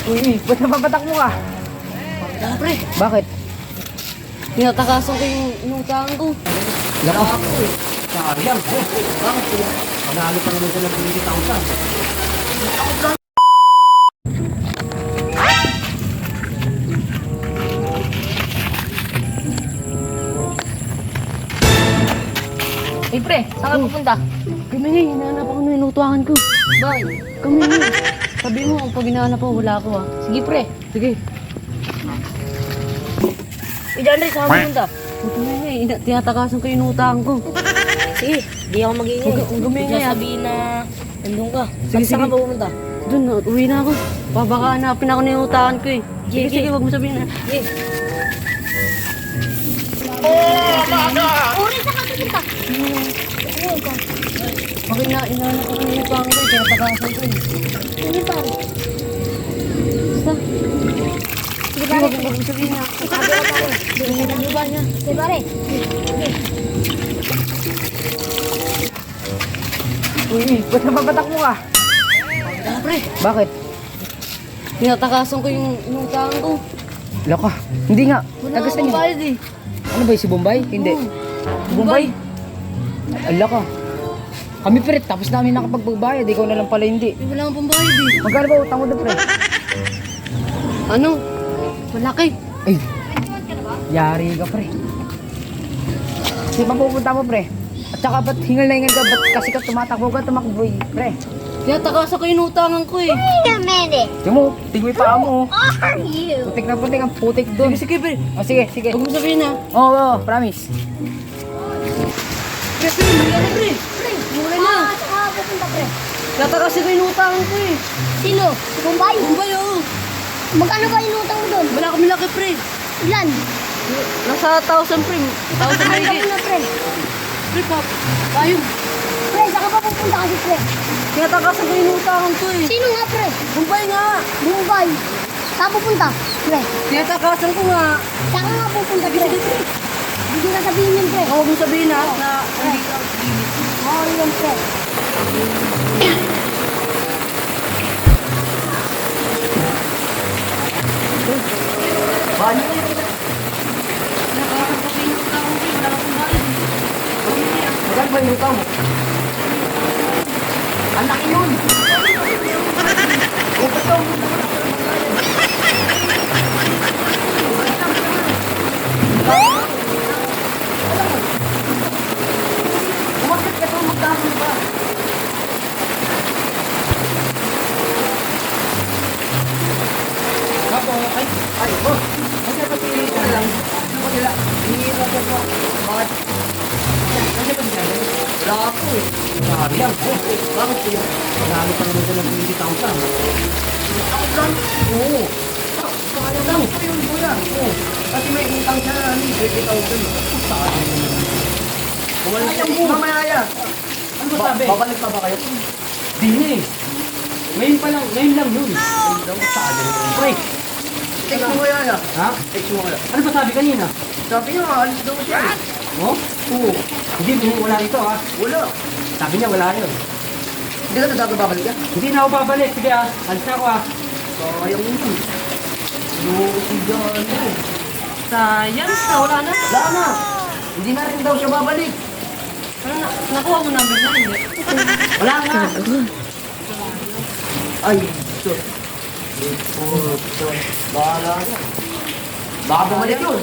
Uy, ba't napapatak mo ka? Pakita pre. Bakit? Tinatakasan ko yung inutangan ko. Lako. Sayang. Bakit po? Panalo pa naman sila ng 20,000. Eh pre, saan ka pupunta? Kami nga, hinahanap ako ng inutuangan ko. Bakit? Kami nga. Sabi mo, pag hinahanap ako, wala ako ah. Sige pre. Sige. Eh dyan rin, saan ka pupunta? Kami nga, tinatakasan ko yung inutuangan ko. Sige, di ako mag-iingay. Huwag gumingay, ah. Sabihin na nandun ka. Sige, Saan sige. ka pupunta? Doon, uwi na ako. Baka hanapin ako ng inutuangan ko eh. Sige, Sige. sige, huwag mo sabihin na. Sige. Uri, saan ka pupunta? Ayun ka. Bakit na, hinahanap ako ng inutuangan ko eh. Tinatakasan ko eh. Ano pare? Basta. Sige Sige, pare. huwag mo sabihin na. Sabi ko pare. Sige, ano ba niya? Sige pare. Uy, ba't napapatak mo ka? Pakita pre. Bakit? Tinatakasan ko yung inutuangan ko. Lako. Hindi nga. Wala Taga akong saan yun? bayad eh. Ano ba yun, si Bombay? Hindi. Si Bombay? Ala ka. Kami pre, tapos namin nakapagbayad. Ikaw na lang pala hindi. Eh, wala akong pambayad eh. Magkano ba utang mo doon pre? Ano? Malaki. Ay. Yari ka pre. Kasi papupunta mo pre. At saka ba't hingal na hingal ka? Ba't kasi ka tumatakbo ka, tumakbo pre? Tinatakasan ko yung inutuangan ko eh. Wait a minute. Tingnan mo, tingwi pa mo. Are you? Putik na putik, ang putik doon. Sige, pre. O sige, sige. Huwag mo sabihin na. Oo, oo, promise. Pre, pre, mula na pre. Pre. Mula na. Saan ka pupunta pre? Tinatakasan ko yung inutuangan ko eh. Sino? Si Bombay? Bombay oo. Magkano ba yung utang mo doon? Wala kami laki pre. Ilan? Nasa 1,000 pre. 1,000 Ano mahigit. na pre? Pre, pa. Tayo. Pre, saan ka pa pupunta kasi pre? Tinatakasan ko yung inutuangan ko eh. Sino nga pre? Bombay nga. Bombay. Saan pupunta? Pre. Tinatakasan ko nga. Saan ka nga pupunta pre? Hindi ka sabihin yun pre. Huwag mo sabihin na. Na hindi ka Oo yun pre. Bali. tinatakasan ko yung inutuangan ko eh. Wala akong bayad eh. Magkano ba yung utang mo? Ang laki yun. Umakit ka ito, magdahon ba? Ako, ay, oh. Kasi pati ka lang. Ako nila, hinihirap ako. Bakit? Kasi pati ka lang. Wala ako eh. Sayang. Bakit po yun? Panalo pa naman sila ng 20,000. Ako lang? Oo. Pangalan lang. Ako yun, kuya. Oo. Kasi may utang siya na 20,000. Sayang mo. Mamaya yan. Ano ba sabi? Babalik pa ba kayo? Di na eh. Ngayon pa lang, ngayon lang yun. Pre, text mo kaya yan. Ha? Text mo kaya. Ano ba sabi kanina? Sabi niya, alis daw siya. Oh? Oo. Hindi, wala rito ha. Wala. Sabi niya wala yun. Hindi ka na babalik ka? Hindi na ako babalik. Sige ha. Alis na ako ha. Sayang yun. Loko dyan eh. Sayang. Wala na. Wala na. Hindi na rin daw siya babalik. Ano na? Nakuha mo number na hindi. Wala nga. Ay, ito. Ito. Bahala ka. Baka bumalik yun.